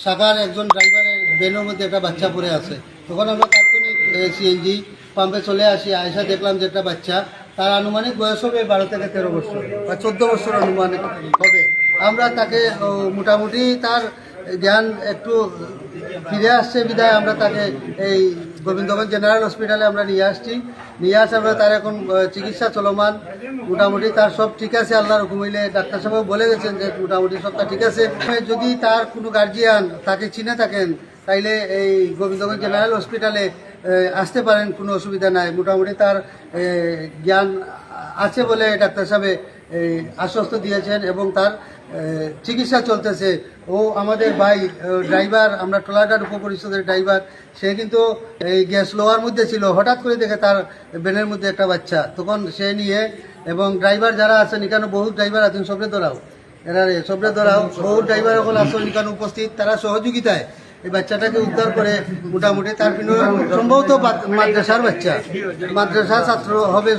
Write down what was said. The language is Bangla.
সাভার একজন ড্রাইভারের ভ্যানের মধ্যে একটা বাচ্চা পড়ে আছে। তখন আমরা তাৎক্ষণিক সিএনজি পাম্পে চলে আসি। আয়সা দেখলাম যে একটা বাচ্চা, তার আনুমানিক বয়স হবে 12 থেকে 13 বছর বা 14 বছর আনুমানিক হবে। আমরা তাকে মোটামুটি তার জ্ঞান একটু ফিরে আসছে বিধায় আমরা তাকে এই গোবিন্দগঞ্জ জেনারেল হসপিটালে আমরা নিয়ে আসছি। নিয়ে আসে আমরা তার এখন চিকিৎসা চলমান। মোটামুটি তার সব ঠিক আছে, আল্লাহর হুকুম হইলে ডাক্তার সাহেব বলে গেছেন যে মোটামুটি সবটা ঠিক আছে। যদি তার কোনো গার্জিয়ান তাকে চিনে থাকেন তাইলে এই গোবিন্দগঞ্জ জেনারেল হসপিটালে আসতে পারেন, কোনো অসুবিধা নাই। মোটামুটি তার জ্ঞান আছে বলে ডাক্তার সাহেব আশ্বস্ত দিয়েছেন এবং তার চিকিৎসা চলতেছে। ও আমাদের ভাই ড্রাইভার, আমরা ট্রলারঘাট উপপরিষদের ড্রাইভার, সে কিন্তু এই গ্যাস লোয়ার মধ্যে ছিল। হঠাৎ করে দেখে তার ভ্যানের মধ্যে একটা বাচ্চা, তখন সে নিয়ে এবং ড্রাইভার যারা আছেন এখানে বহু ড্রাইভার আছেন, সবরে ধরাও সবরে ধরাও বহু ড্রাইভার এখন আছেন এখানে উপস্থিত, তারা সহযোগিতায় এই বাচ্চাটাকে উদ্ধার করে মোটামুটি তার সম্ভবত মাদ্রাসার বাচ্চা, মাদ্রাসার ছাত্র হবে।